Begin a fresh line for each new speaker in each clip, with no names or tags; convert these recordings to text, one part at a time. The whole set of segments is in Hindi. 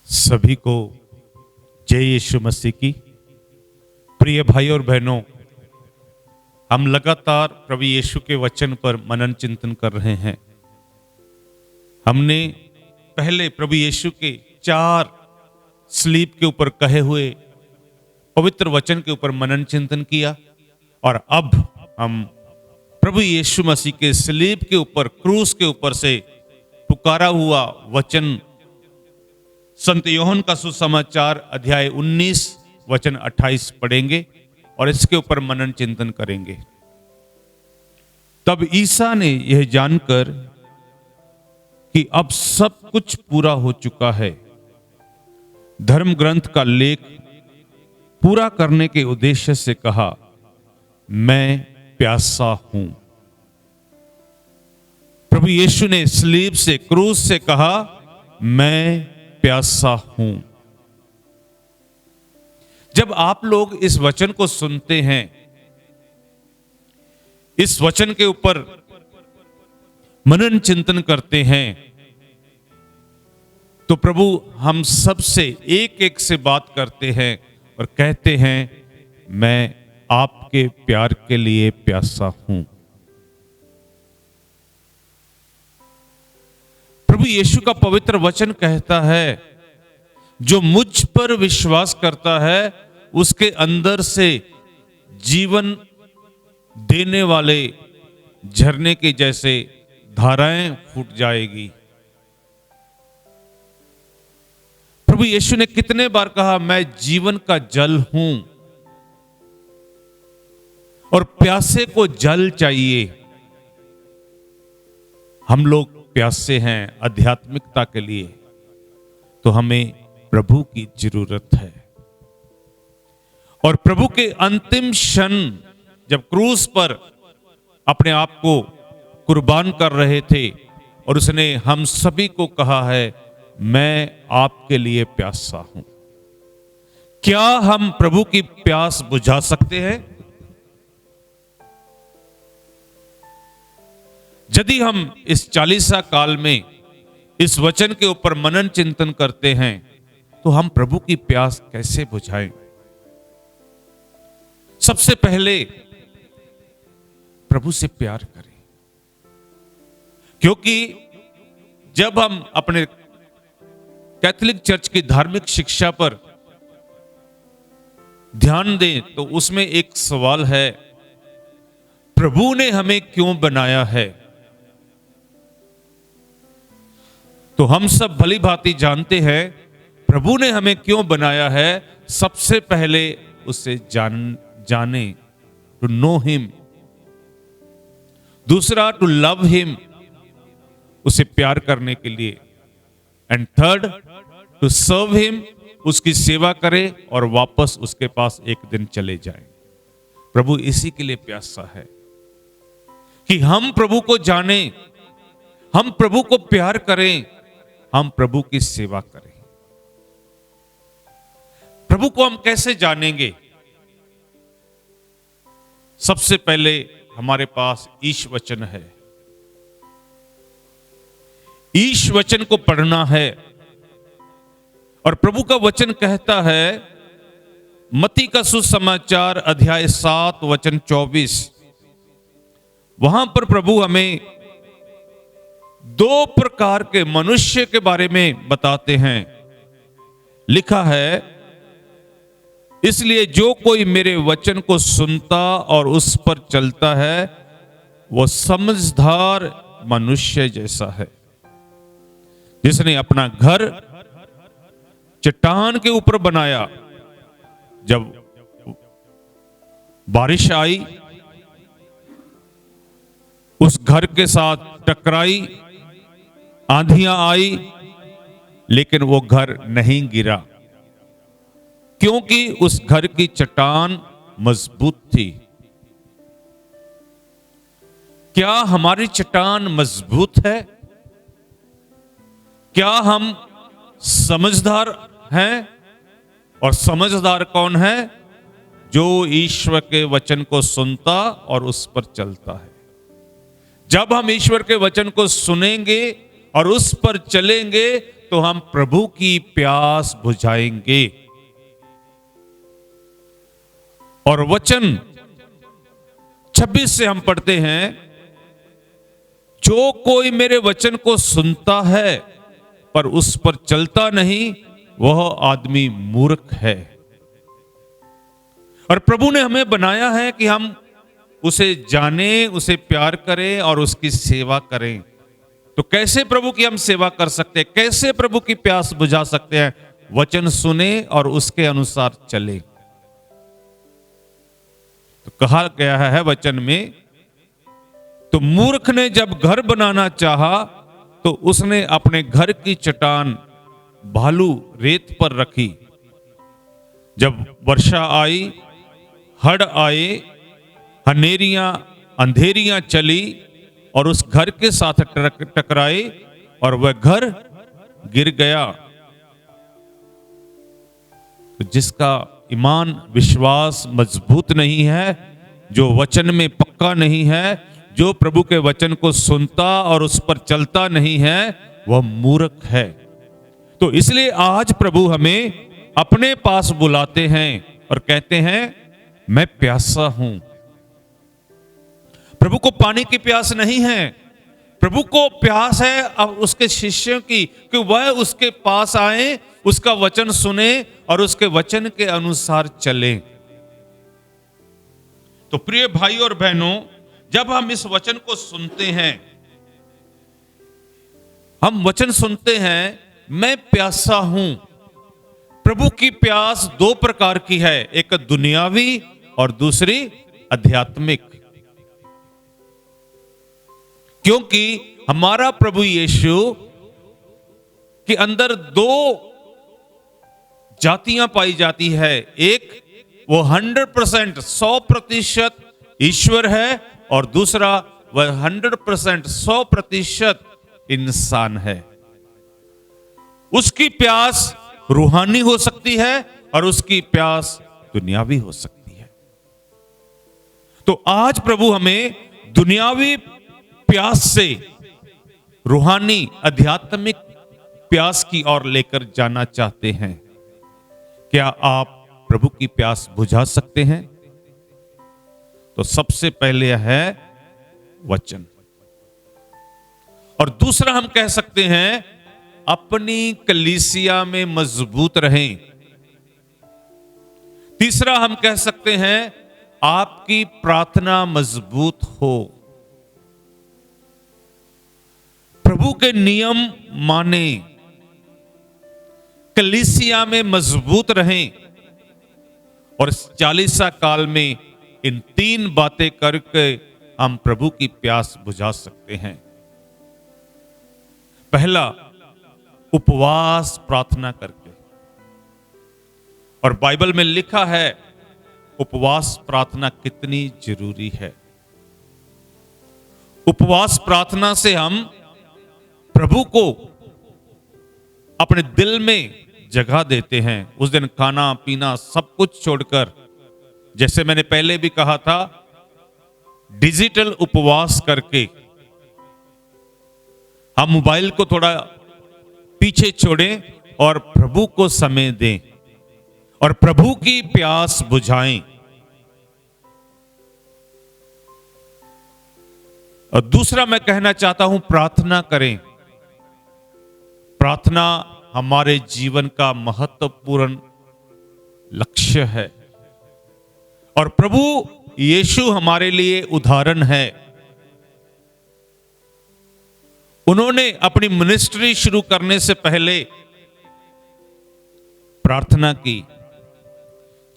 सभी को जय यीशु मसीह की। प्रिय भाई और बहनों, हम लगातार प्रभु यीशु के वचन पर मनन चिंतन कर रहे हैं। हमने पहले प्रभु यीशु के 4 स्लीब के ऊपर कहे हुए पवित्र वचन के ऊपर मनन चिंतन किया और अब हम प्रभु यीशु मसीह के स्लीब के ऊपर, क्रूस के ऊपर से पुकारा हुआ वचन संत यूहन्ना का सुसमाचार अध्याय 19 वचन 28 पढ़ेंगे और इसके ऊपर मनन चिंतन करेंगे। तब ईसा ने यह जानकर कि अब सब कुछ पूरा हो चुका है, धर्म ग्रंथ का लेख पूरा करने के उद्देश्य से कहा, मैं प्यासा हूं। प्रभु यीशु ने स्लीब से, क्रूस से कहा, मैं प्यासा हूं। जब आप लोग इस वचन को सुनते हैं, इस वचन के ऊपर मनन चिंतन करते हैं, तो प्रभु हम सब से एक एक से बात करते हैं और कहते हैं, मैं आपके प्यार के लिए प्यासा हूं। प्रभु यीशु का पवित्र वचन कहता है, जो मुझ पर विश्वास करता है उसके अंदर से जीवन देने वाले झरने के जैसे धाराएं फूट जाएगी। प्रभु यीशु ने कितने बार कहा, मैं जीवन का जल हूं और प्यासे को जल चाहिए। हम लोग प्यासे हैं आध्यात्मिकता के लिए, तो हमें प्रभु की जरूरत है। और प्रभु के अंतिम क्षण जब क्रूस पर अपने आप को कुर्बान कर रहे थे और उसने हम सभी को कहा है, मैं आपके लिए प्यासा हूं। क्या हम प्रभु की प्यास बुझा सकते हैं? यदि हम इस 40 काल में इस वचन के ऊपर मनन चिंतन करते हैं, तो हम प्रभु की प्यास कैसे बुझाएं? सबसे पहले प्रभु से प्यार करें, क्योंकि जब हम अपने कैथोलिक चर्च की धार्मिक शिक्षा पर ध्यान दें तो उसमें एक सवाल है, प्रभु ने हमें क्यों बनाया है? तो हम सब भली भांति जानते हैं प्रभु ने हमें क्यों बनाया है। सबसे पहले उसे जाने, टू नो हिम। दूसरा, टू लव हिम, उसे प्यार करने के लिए। And third, to serve him, उसकी सेवा करें और वापस उसके पास एक दिन चले जाएं। प्रभु इसी के लिए प्यासा है कि हम प्रभु को जाने, हम प्रभु को प्यार करें, हम प्रभु की सेवा करें। प्रभु को हम कैसे जानेंगे? सबसे पहले हमारे पास ईश वचन है। ईश वचन को पढ़ना है और प्रभु का वचन कहता है, मत्ती का सुसमाचार अध्याय 7 वचन 24, वहां पर प्रभु हमें 2 प्रकार के मनुष्य के बारे में बताते हैं। लिखा है, इसलिए जो कोई मेरे वचन को सुनता और उस पर चलता है, वो समझदार मनुष्य जैसा है, जिसने अपना घर चट्टान के ऊपर बनाया। जब बारिश आई, उस घर के साथ टकराई, आंधियां आई, लेकिन वो घर नहीं गिरा, क्योंकि उस घर की चट्टान मजबूत थी। क्या हमारी चट्टान मजबूत है? क्या हम समझदार हैं? और समझदार कौन है? जो ईश्वर के वचन को सुनता और उस पर चलता है। जब हम ईश्वर के वचन को सुनेंगे और उस पर चलेंगे, तो हम प्रभु की प्यास बुझाएंगे। और वचन 26 से हम पढ़ते हैं, जो कोई मेरे वचन को सुनता है पर उस पर चलता नहीं, वह आदमी मूर्ख है। और प्रभु ने हमें बनाया है कि हम उसे जानें, उसे प्यार करें और उसकी सेवा करें। तो कैसे प्रभु की हम सेवा कर सकते हैं, कैसे प्रभु की प्यास बुझा सकते हैं? वचन सुने और उसके अनुसार चले। तो कहा गया है वचन में, तो मूर्ख ने जब घर बनाना चाहा तो उसने अपने घर की चट्टान भालू रेत पर रखी। जब वर्षा आई, हड़ आए, हनेरियां अंधेरियां चली और उस घर के साथ टकराए और वह घर गिर गया। तो जिसका ईमान विश्वास मजबूत नहीं है, जो वचन में पक्का नहीं है, जो प्रभु के वचन को सुनता और उस पर चलता नहीं है, वह मूर्ख है। तो इसलिए आज प्रभु हमें अपने पास बुलाते हैं और कहते हैं, मैं प्यासा हूं। प्रभु को पानी की प्यास नहीं है, प्रभु को प्यास है अब उसके शिष्यों की, कि वह उसके पास आए, उसका वचन सुने और उसके वचन के अनुसार चले। तो प्रिय भाई और बहनों, जब हम इस वचन को सुनते हैं, हम वचन सुनते हैं, मैं प्यासा हूं। प्रभु की प्यास दो प्रकार की है, एक दुनियावी और दूसरी आध्यात्मिक। क्योंकि हमारा प्रभु यीशु के अंदर दो जातियां पाई जाती है। एक वो 100% 100% ईश्वर है और दूसरा वह 100% 100% इंसान है। उसकी प्यास रूहानी हो सकती है और उसकी प्यास दुनियावी हो सकती है। तो आज प्रभु हमें दुनियावी प्यास से रूहानी आध्यात्मिक प्यास की ओर लेकर जाना चाहते हैं। क्या आप प्रभु की प्यास बुझा सकते हैं? तो सबसे पहले है वचन, और दूसरा हम कह सकते हैं अपनी कलीसिया में मजबूत रहें। तीसरा हम कह सकते हैं आपकी प्रार्थना मजबूत हो, प्रभु के नियम माने, कलीसिया में मजबूत रहें। और 40 काल में इन 3 बातें करके हम प्रभु की प्यास बुझा सकते हैं। पहला, उपवास प्रार्थना करके। और बाइबल में लिखा है उपवास प्रार्थना कितनी जरूरी है। उपवास प्रार्थना से हम प्रभु को अपने दिल में जगह देते हैं। उस दिन खाना पीना सब कुछ छोड़कर, जैसे मैंने पहले भी कहा था, डिजिटल उपवास करके हम मोबाइल को थोड़ा पीछे छोड़ें और प्रभु को समय दें और प्रभु की प्यास बुझाएं। और दूसरा मैं कहना चाहता हूं, प्रार्थना करें। प्रार्थना हमारे जीवन का महत्वपूर्ण लक्ष्य है और प्रभु यीशु हमारे लिए उदाहरण है। उन्होंने अपनी मिनिस्ट्री शुरू करने से पहले प्रार्थना की।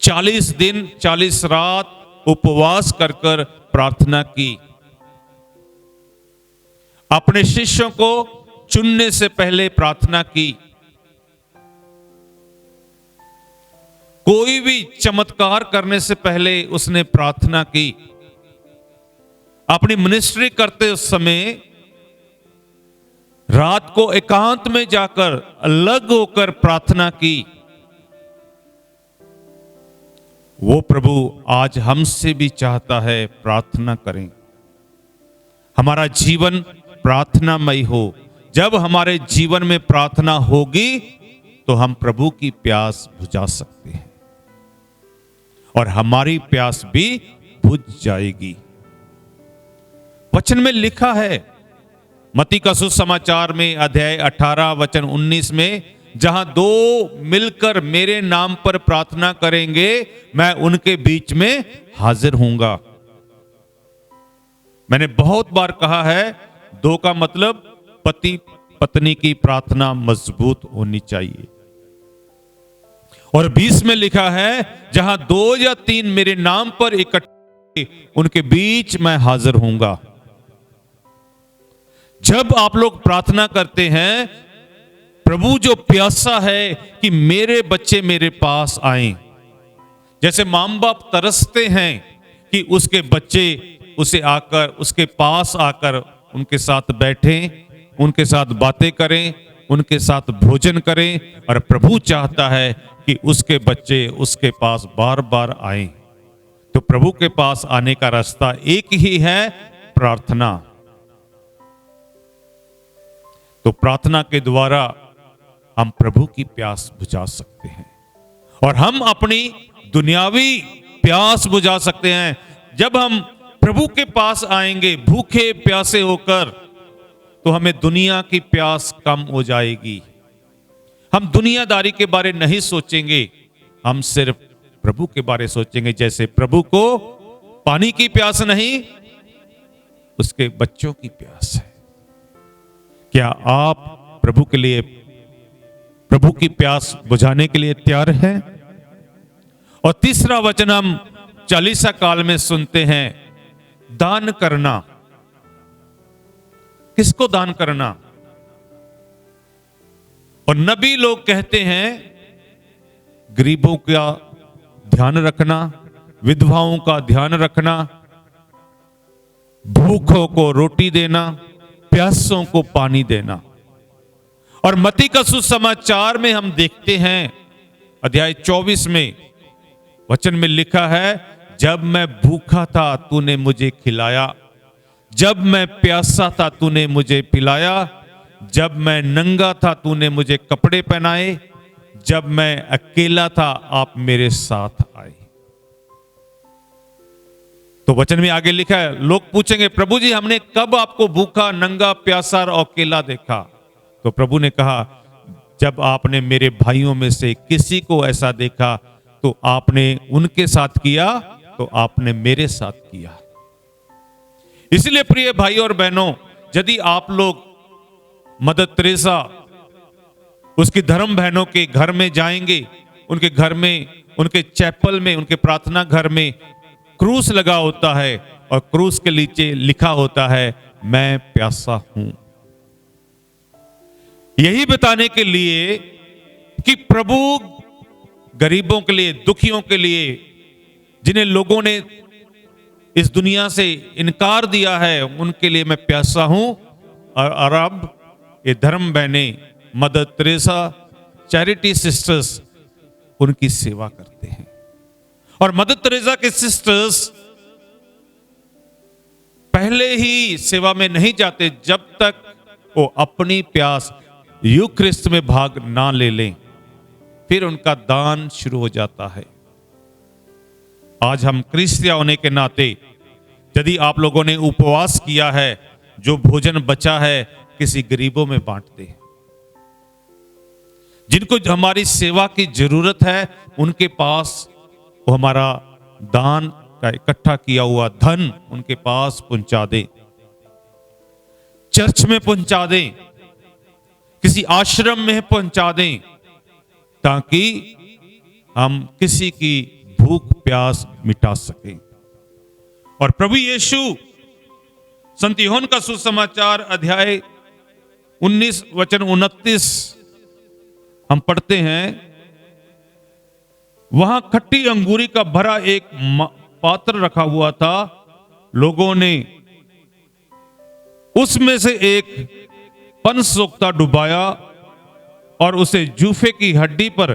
40 दिन 40 रात उपवास कर कर प्रार्थना की। अपने शिष्यों को चुनने से पहले प्रार्थना की। कोई भी चमत्कार करने से पहले उसने प्रार्थना की। अपनी मिनिस्ट्री करते उस समय रात को एकांत में जाकर अलग होकर प्रार्थना की। वो प्रभु आज हमसे भी चाहता है प्रार्थना करें, हमारा जीवन प्रार्थनामय हो, जब हमारे जीवन में प्रार्थना होगी तो हम प्रभु की प्यास बुझा सकते हैं और हमारी प्यास भी बुझ जाएगी। वचन में लिखा है मत्ती का सुसमाचार में अध्याय 18 वचन 19 में, जहां दो मिलकर मेरे नाम पर प्रार्थना करेंगे मैं उनके बीच में हाजिर हूंगा। मैंने बहुत बार कहा है, दो का मतलब पति पत्नी की प्रार्थना मजबूत होनी चाहिए। और 20 में लिखा है, जहां 2 या 3 मेरे नाम पर इकट्ठे उनके बीच मैं हाजिर हूंगा। जब आप लोग प्रार्थना करते हैं, प्रभु जो प्यासा है कि मेरे बच्चे मेरे पास आए, जैसे मां बाप तरसते हैं कि उसके बच्चे उसे आकर उसके पास आकर उनके साथ बैठें, उनके साथ बातें करें, उनके साथ भोजन करें, और प्रभु चाहता है कि उसके बच्चे उसके पास बार बार आएं। तो प्रभु के पास आने का रास्ता एक ही है, प्रार्थना। तो प्रार्थना के द्वारा हम प्रभु की प्यास बुझा सकते हैं और हम अपनी दुनियावी प्यास बुझा सकते हैं। जब हम प्रभु के पास आएंगे भूखे प्यासे होकर, तो हमें दुनिया की प्यास कम हो जाएगी। हम दुनियादारी के बारे नहीं सोचेंगे, हम सिर्फ प्रभु के बारे सोचेंगे। जैसे प्रभु को पानी की प्यास नहीं, उसके बच्चों की प्यास है। क्या आप प्रभु के लिए, प्रभु की प्यास बुझाने के लिए तैयार हैं? और तीसरा वचन हम चालीसा काल में सुनते हैं, दान करना। किसको दान करना? और नबी लोग कहते हैं, गरीबों का ध्यान रखना, विधवाओं का ध्यान रखना, भूखों को रोटी देना, प्यासों को पानी देना। और मत्ती का सुसमाचार में हम देखते हैं अध्याय 24 में वचन में लिखा है, जब मैं भूखा था तूने मुझे खिलाया, जब मैं प्यासा था तूने मुझे पिलाया, जब मैं नंगा था तूने मुझे कपड़े पहनाए, जब मैं अकेला था आप मेरे साथ आए। तो वचन में आगे लिखा है, लोग पूछेंगे प्रभु जी हमने कब आपको भूखा, नंगा, प्यासा और अकेला देखा? तो प्रभु ने कहा, जब आपने मेरे भाइयों में से किसी को ऐसा देखा तो आपने उनके साथ किया, तो आपने मेरे साथ किया। इसलिए प्रिय भाई और बहनों, यदि आप लोग मदर तेरेसा उसकी धर्म बहनों के घर में जाएंगे, उनके घर में, उनके चैपल में, उनके प्रार्थना घर में क्रूस लगा होता है और क्रूस के नीचे लिखा होता है, मैं प्यासा हूं। यही बताने के लिए कि प्रभु गरीबों के लिए, दुखियों के लिए, जिन्हें लोगों ने इस दुनिया से इनकार दिया है, उनके लिए मैं प्यासा हूं। और अब ये धर्म बहनें, मदर तेरेसा, चैरिटी सिस्टर्स उनकी सेवा करते हैं। और मदर तेरेसा के सिस्टर्स पहले ही सेवा में नहीं जाते जब तक वो अपनी प्यास यूक्रिस्ट में भाग ना ले लें, फिर उनका दान शुरू हो जाता है। आज हम क्रिस्तिया होने के नाते यदि आप लोगों ने उपवास किया है, जो भोजन बचा है किसी गरीबों में बांट दें। जिनको हमारी सेवा की जरूरत है उनके पास वो हमारा दान का इकट्ठा किया हुआ धन उनके पास पहुंचा दें, चर्च में पहुंचा दें, किसी आश्रम में पहुंचा दें, ताकि हम किसी की भूख प्यास मिटा सकें। और प्रभु यीशु संत यूहन्ना का सुसमाचार अध्याय 19 वचन 29 हम पढ़ते हैं, वहां खट्टी अंगूरी का भरा एक पात्र रखा हुआ था। लोगों ने उसमें से एक पनसोक्ता डुबाया और उसे जूफे की हड्डी पर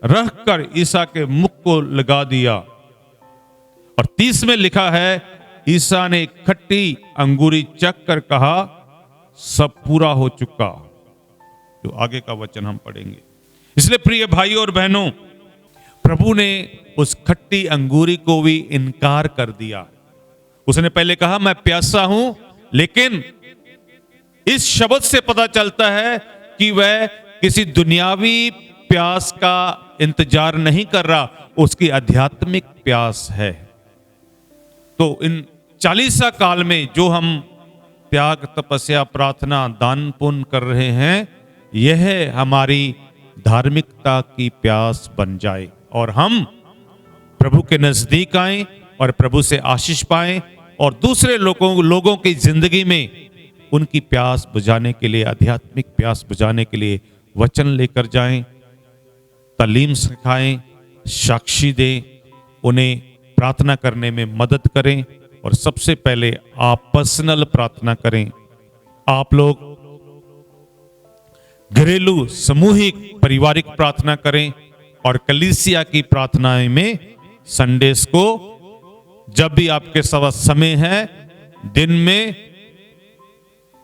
रखकर ईसा के मुख को लगा दिया। और 30 में लिखा है, ईसा ने खट्टी अंगूरी चख कर कहा, सब पूरा हो चुका, जो आगे का वचन हम पढ़ेंगे। इसलिए प्रिय भाई और बहनों, प्रभु ने उस खट्टी अंगूरी को भी इनकार कर दिया। उसने पहले कहा मैं प्यासा हूं, लेकिन इस शब्द से पता चलता है कि वह किसी दुनियावी प्यास का इंतजार नहीं कर रहा, उसकी आध्यात्मिक प्यास है। तो इन 40 काल में जो हम त्याग, तपस्या, प्रार्थना, दान पुण्य कर रहे हैं, यह हमारी धार्मिकता की प्यास बन जाए और हम प्रभु के नजदीक आए और प्रभु से आशीष पाएं और दूसरे लोगों की जिंदगी में उनकी प्यास बुझाने के लिए, आध्यात्मिक प्यास बुझाने के लिए वचन लेकर जाएं, तालीम सिखाएं, साक्षी दें, उन्हें प्रार्थना करने में मदद करें। और सबसे पहले आप पर्सनल प्रार्थना करें। आप लोग घरेलू, सामूहिक, पारिवारिक प्रार्थना करें और कलीसिया की प्रार्थनाएं में संडेस को जब भी आपके पास समय है दिन में,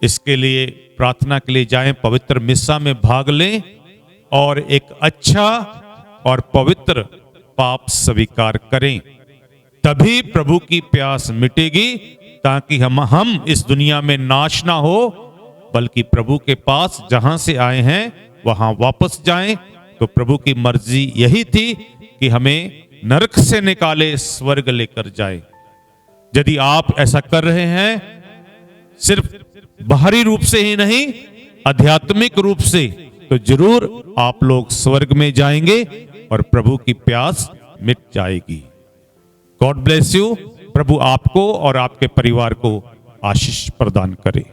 इसके लिए प्रार्थना के लिए जाएं, पवित्र मिस्सा में भाग लें और एक अच्छा और पवित्र पाप स्वीकार करें। तभी प्रभु की प्यास मिटेगी, ताकि हम इस दुनिया में नाश ना हो, बल्कि प्रभु के पास जहां से आए हैं वहां वापस जाएं। तो प्रभु की मर्जी यही थी कि हमें नरक से निकाले, स्वर्ग लेकर जाए। यदि आप ऐसा कर रहे हैं, सिर्फ बाहरी रूप से ही नहीं, आध्यात्मिक रूप से, तो जरूर आप लोग स्वर्ग में जाएंगे और प्रभु की प्यास मिट जाएगी। God bless you. प्रभु आपको और आपके परिवार को आशीष प्रदान करे।